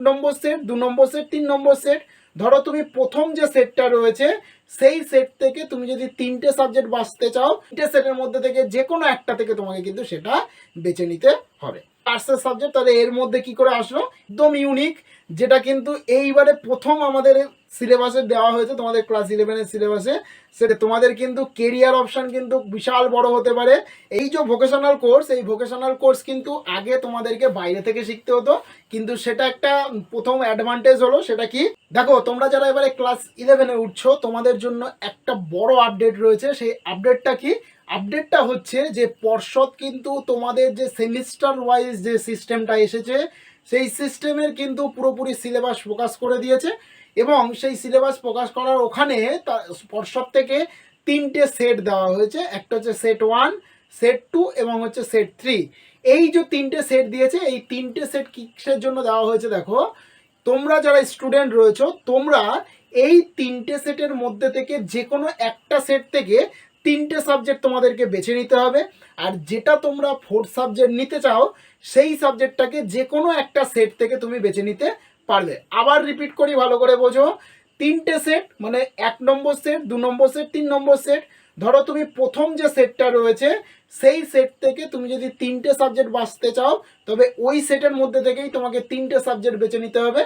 নম্বর set, 2 নম্বর set, 3 নম্বর set. ধরো তুমি প্রথম যে সেটটা রয়েছে সেই সেট থেকে তুমি যদি 3টে সাবজেক্ট বাছতে চাও, 3টে সেটের মধ্যে থেকে যে কোনো একটা থেকে তোমাকে কিন্তু সেটা বেছে নিতে হবে। আর্টসের সাবজেক্ট, তাহলে এর মধ্যে কি করে আসলো? একদম ইউনিক, যেটা কিন্তু এইবারে প্রথম আমাদের সিলেবাসে দেওয়া হয়েছে, তোমাদের ক্লাস 11-এর সিলেবাসে। সেটা তোমাদের কিন্তু কেরিয়ার অপশান কিন্তু বিশাল বড় হতে পারে। এই যে ভোকেশনাল কোর্স, এই ভোকেশনাল কোর্স কিন্তু আগে তোমাদেরকে বাইরে থেকে শিখতে হতো, কিন্তু সেটা একটা প্রথম অ্যাডভান্টেজ হলো। সেটা কি? দেখো, তোমরা যারা এবারে ক্লাস 11-এ উঠছো, তোমাদের জন্য একটা বড় আপডেট রয়েছে। সেই আপডেটটা কি? আপডেটটা হচ্ছে যে পর্ষদ কিন্তু তোমাদের যে সেমিস্টার ওয়াইজ যে সিস্টেমটা এসেছে, সেই সিস্টেমের কিন্তু পুরোপুরি সিলেবাস প্রকাশ করে দিয়েছে। এবং সেই সিলেবাস প্রকাশ করার ওখানে পর্ষদ থেকে 3টে সেট দেওয়া হয়েছে। একটা হচ্ছে সেট 1, সেট 2 এবং হচ্ছে সেট 3। এই যে 3টে সেট দিয়েছে, এই 3টে সেট কিসের জন্য দেওয়া হয়েছে? দেখো, তোমরা যারা স্টুডেন্ট রয়েছো, তোমরা এই 3টে সেটের মধ্যে থেকে যে কোনো একটা সেট থেকে 3টে সাবজেক্ট তোমাদেরকে বেছে নিতে হবে। আর যেটা তোমরা 4th সাবজেক্ট নিতে চাও, সেই সাবজেক্টটাকে যে কোনো একটা সেট থেকে তুমি বেছে নিতে পারবে। আবার রিপিট করি, ভালো করে বোঝো। 3টে সেট মানে 1 নম্বর সেট, 2 নম্বর সেট, 3 নম্বর সেট। ধরো তুমি প্রথম যে সেটটা রয়েছে সেই সেট থেকে তুমি যদি 3টে সাবজেক্ট বাছতে চাও, তবে ওই সেটের মধ্যে থেকেই তোমাকে 3টে সাবজেক্ট বেছে নিতে হবে।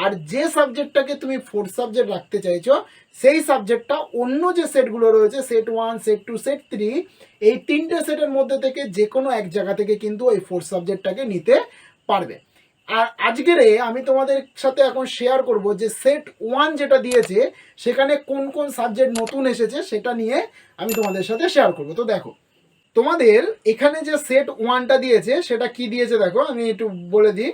আর যে সাবজেক্টটাকে তুমি 4th সাবজেক্ট রাখতে চাইছো, সেই সাবজেক্টটা অন্য যে সেটগুলো রয়েছে, সেট 1, সেট 2, সেট 3, এই 3টে সেটের মধ্যে থেকে যে কোনো এক জায়গা থেকে কিন্তু ওই 4th সাবজেক্টটাকে নিতে পারবে। আর আজকের আমি তোমাদের সাথে এখন শেয়ার করব যে সেট 1 যেটা দিয়েছে, সেখানে কোন কোন সাবজেক্ট নতুন এসেছে সেটা নিয়ে আমি তোমাদের সাথে শেয়ার করব। তো দেখো, তোমাদের এখানে যে সেট 1টা দিয়েছে সেটা কি দিয়েছে দেখো, আমি একটু বলে দিই।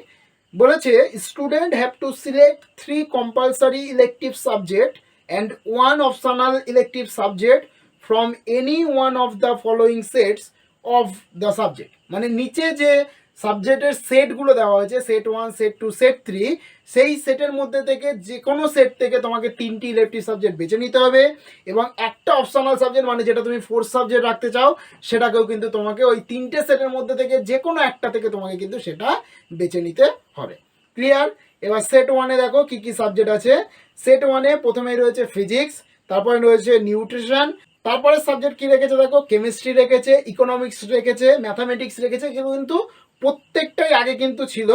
বলেছে student have to select 3 compulsory elective subject and 1 optional elective subject from any one of the following sets of the subject. মানে নিচে যে সাবজেক্টের সেটগুলো দেওয়া হয়েছে, সেট 1, সেট 2, সেট 3, সেই সেটের মধ্যে থেকে যে কোনো সেট থেকে তোমাকে 3টি ইলেকটিভ সাবজেক্ট বেছে নিতে হবে এবং একটা অপশনাল সাবজেক্ট, মানে যেটা তুমি 4th সাবজেক্ট রাখতে চাও, সেটাকেও কিন্তু তোমাকে ওই 3টে সেটের মধ্যে থেকে যে কোনো একটা থেকে তোমাকে কিন্তু সেটা বেছে নিতে হবে। ক্লিয়ার? এবার সেট 1-এ দেখো কি কি সাবজেক্ট আছে। সেট 1-এ প্রথমেই রয়েছে ফিজিক্স, তারপরে রয়েছে নিউট্রিশন, তারপরে সাবজেক্ট কি রেখেছে দেখো, কেমিস্ট্রি রেখেছে, ইকোনমিক্স রেখেছে, ম্যাথামেটিক্স রেখেছে, কিন্তু প্রত্যেকটাই আগে কিন্তু ছিল।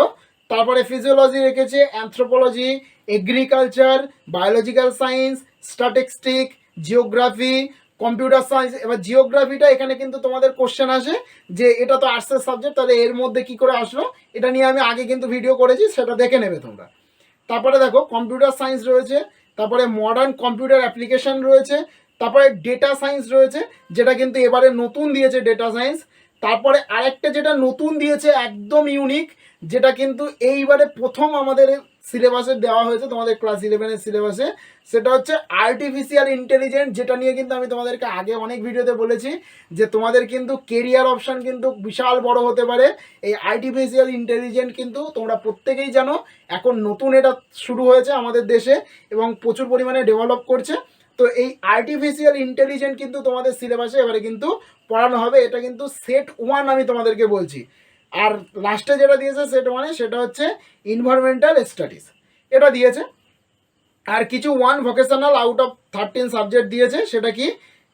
তারপরে ফিজিওলজি রেখেছে, anthropology, agriculture, biological science, statistic, geography, computer science. এবার জিওগ্রাফিটা এখানে কিন্তু তোমাদের কোশ্চেন আসে যে এটা তো আর্টসের সাবজেক্ট, তাহলে এর মধ্যে কি করে আসলো? এটা নিয়ে আমি আগে কিন্তু ভিডিও করেছি, সেটা দেখে নেবে তোমরা। তারপরে দেখো কম্পিউটার সায়েন্স রয়েছে, তারপরে মডার্ন কম্পিউটার অ্যাপ্লিকেশন রয়েছে, তারপরে ডেটা সায়েন্স রয়েছে, যেটা কিন্তু এবারে নতুন দিয়েছে ডেটা সায়েন্স। তারপরে আরেকটা যেটা নতুন দিয়েছে একদম ইউনিক, যেটা কিন্তু এইবারে প্রথম আমাদের সিলেবাসে দেওয়া হয়েছে, তোমাদের ক্লাস 11-এর সিলেবাসে, সেটা হচ্ছে আর্টিফিশিয়াল ইন্টেলিজেন্স। যেটা নিয়ে কিন্তু আমি তোমাদেরকে আগে অনেক ভিডিওতে বলেছি যে তোমাদের কিন্তু কেরিয়ার অপশান কিন্তু বিশাল বড় হতে পারে। এই আর্টিফিশিয়াল ইন্টেলিজেন্স কিন্তু তোমরা প্রত্যেকেই জানো এখন নতুন এটা শুরু হয়েছে আমাদের দেশে এবং প্রচুর পরিমাণে ডেভেলপ করছে। তো এই আর্টিফিশিয়াল ইন্টেলিজেন্স কিন্তু তোমাদের সিলেবাসে এবারে কিন্তু পড়ানো হবে। এটা কিন্তু সেট 1 আমি তোমাদেরকে বলছি। আর লাস্টে যেটা দিয়েছে সেট 1-এ, সেটা হচ্ছে এনভায়রনমেন্টাল স্টাডিজ, এটা দিয়েছে। আর কিছু 1 ভোকেশনাল আউট অফ 13 সাবজেক্ট দিয়েছে। সেটা কি?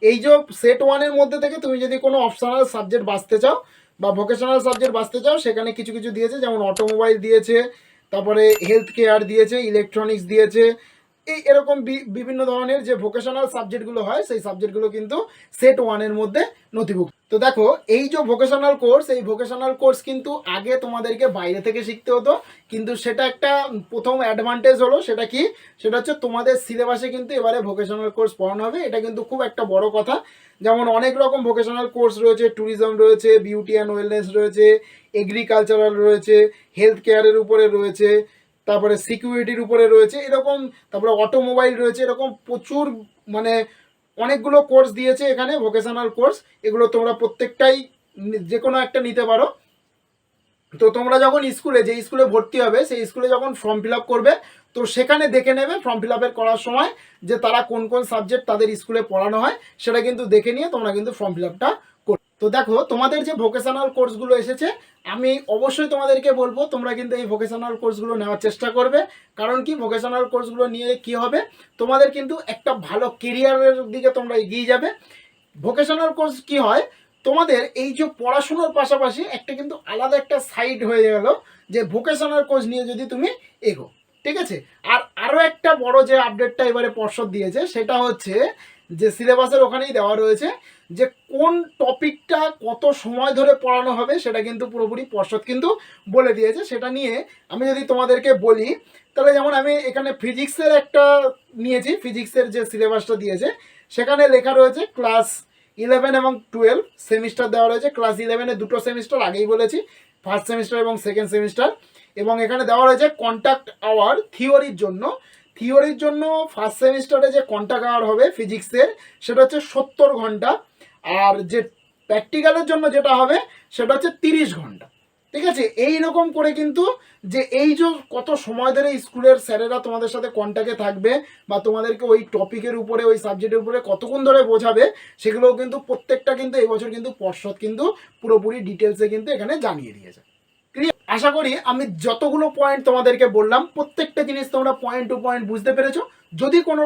এই যে সেট 1-এর মধ্যে থেকে তুমি যদি কোনো অপশনাল সাবজেক্ট বাছতে চাও বা ভোকেশনাল সাবজেক্ট বাছতে চাও, সেখানে কিছু কিছু দিয়েছে, যেমন অটোমোবাইল দিয়েছে, তারপরে হেলথ কেয়ার দিয়েছে, ইলেকট্রনিক্স দিয়েছে। এই এরকম বিভিন্ন ধরনের যে ভোকেশনাল সাবজেক্টগুলো হয়, সেই সাবজেক্টগুলো কিন্তু সেট 1-এর মধ্যে নথিভুক্ত। তো দেখো, এই যে ভোকেশনাল কোর্স, এই ভোকেশনাল কোর্স কিন্তু আগে তোমাদেরকে বাইরে থেকে শিখতে হতো, কিন্তু সেটা একটা প্রথম অ্যাডভান্টেজ হলো। সেটা কি? সেটা হচ্ছে তোমাদের সিলেবাসে কিন্তু এবারে ভোকেশনাল কোর্স পড়ানো হবে। এটা কিন্তু খুব একটা বড় কথা। যেমন অনেক রকম ভোকেশনাল কোর্স রয়েছে, ট্যুরিজম রয়েছে, বিউটি অ্যান্ড ওয়েলনেস রয়েছে, এগ্রিকালচারাল রয়েছে, হেলথ কেয়ারের উপরে রয়েছে, তারপরে সিকিউরিটির উপরে রয়েছে, এরকম, তারপরে অটোমোবাইল রয়েছে, এরকম প্রচুর মানে অনেকগুলো কোর্স দিয়েছে এখানে ভোকেশনাল কোর্স। এগুলো তোমরা প্রত্যেকটাই যে কোনো একটা নিতে পারো। তো তোমরা যখন স্কুলে, যে স্কুলে ভর্তি হবে, সেই স্কুলে যখন ফর্ম ফিল আপ করবে, তো সেখানে দেখে নেবে ফর্ম ফিল আপের করার সময় যে তারা কোন কোন সাবজেক্ট তাদের স্কুলে পড়ানো হয়, সেটা কিন্তু দেখে নিয়ে তোমরা কিন্তু ফর্ম ফিল আপটা করবে। তো দেখো তোমাদের যে ভোকেশনাল কোর্সগুলো এসেছে, আমি অবশ্যই তোমাদেরকে বলবো তোমরা কিন্তু এই ভোকেশনাল কোর্সগুলো নেওয়ার চেষ্টা করবে। কারণ কি, ভোকেশনাল কোর্সগুলো নিয়ে কি হবে, তোমাদের কিন্তু একটা ভালো কেরিয়ারের দিকে তোমরা এগিয়ে যাবে। ভোকেশনাল কোর্স কি হয়, তোমাদের এই যে পড়াশোনার পাশাপাশি একটা কিন্তু আলাদা একটা সাইড হয়ে গেল যে ভোকেশনাল কোর্স নিয়ে যদি তুমি এগো, ঠিক আছে। আর আরও একটা বড় যে আপডেটটা এবারে পর্ষদ দিয়েছে সেটা হচ্ছে যে সিলেবাসের ওখানেই দেওয়া রয়েছে যে কোন টপিকটা কত সময় ধরে পড়ানো হবে, সেটা কিন্তু পুরোপুরি পর্ষদ কিন্তু বলে দিয়েছে। সেটা নিয়ে আমি যদি তোমাদেরকে বলি, তাহলে যেমন আমি এখানে ফিজিক্সের একটা নিয়েছি, ফিজিক্সের যে সিলেবাসটা দিয়েছে সেখানে লেখা রয়েছে ক্লাস 11 এবং 12 সেমিস্টার দেওয়া রয়েছে। ক্লাস 11-এ দুটো সেমিস্টার, আগেই বলেছি, ফার্স্ট সেমিস্টার এবং সেকেন্ড সেমিস্টার। এবং এখানে দেওয়া রয়েছে কন্ট্যাক্ট আওয়ার থিওরির জন্য ফার্স্ট সেমিস্টারে যে কন্ট্যাক্ট আওয়ার হবে ফিজিক্সের সেটা হচ্ছে 70 ঘন্টা, আর যে প্র্যাকটিক্যালের জন্য যেটা হবে সেটা হচ্ছে 30 ঘন্টা, ঠিক আছে। এই রকম করে কিন্তু যে এই যে কত সময় ধরে স্কুলের স্যারেরা তোমাদের সাথে কন্ট্যাক্টে থাকবে বা তোমাদেরকে ওই টপিকের উপরে ওই সাবজেক্টের উপরে কতক্ষণ ধরে বোঝাবে, সেগুলোও কিন্তু প্রত্যেকটা কিন্তু এই বছর কিন্তু পর্ষদ কিন্তু পুরোপুরি ডিটেলসে কিন্তু এখানে জানিয়ে দিয়েছে। আশা করি আমি যতগুলো পয়েন্ট তোমাদেরকে বললাম প্রত্যেকটা জিনিস তোমরা পয়েন্ট টু পয়েন্ট বুঝতে পেরেছো। যদি কোনো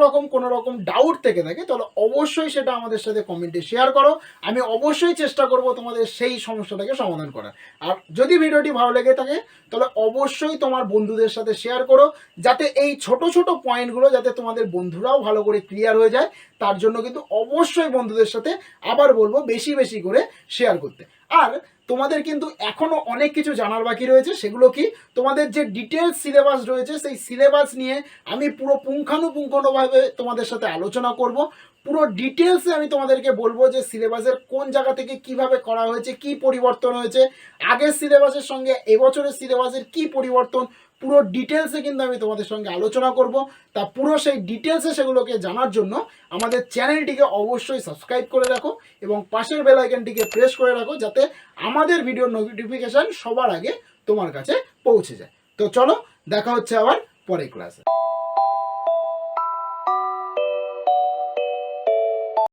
রকম ডাউট থেকে থাকে তাহলে অবশ্যই সেটা আমাদের সাথে কমেন্টে শেয়ার করো। আমি অবশ্যই চেষ্টা করব তোমাদের সেই সমস্যাটাকে সমাধান করার। আর যদি ভিডিওটি ভালো লেগে থাকে তাহলে অবশ্যই তোমার বন্ধুদের সাথে শেয়ার করো, যাতে এই ছোট ছোট পয়েন্টগুলো যাতে তোমাদের বন্ধুরাও ভালো করে ক্লিয়ার হয়ে যায়। তার জন্য কিন্তু অবশ্যই বন্ধুদের সাথে আবার বলবো বেশি বেশি করে শেয়ার করতে। আর তোমাদের কিন্তু এখনো অনেক কিছু জানার বাকি রয়েছে, সেগুলো কি, তোমাদের যে ডিটেলস সিলেবাস রয়েছে সেই সিলেবাস নিয়ে আমি পুরো পুঙ্খানুপুঙ্খভাবে তোমাদের সাথে আলোচনা করব। পুরো ডিটেলসে আমি তোমাদেরকে বলবো যে সিলেবাসের কোন জায়গা থেকে কিভাবে করা হয়েছে, কি পরিবর্তন হয়েছে, আগের সিলেবাসের সঙ্গে এবছরের সিলেবাসের কি পরিবর্তন, পুরো ডিটেলসে কিন্তু আমি তোমাদের সঙ্গে আলোচনা করব। তা পুরো সেই ডিটেলসে সেগুলোকে জানার জন্য আমাদের চ্যানেলটিকে অবশ্যই সাবস্ক্রাইব করে রাখো এবং পাশের বেল আইকনটিকে প্রেস করে রাখো, যাতে আমাদের ভিডিওর নোটিফিকেশান সবার আগে তোমার কাছে পৌঁছে যায়। তো চলো, দেখা হচ্ছে আবার পরের ক্লাসে।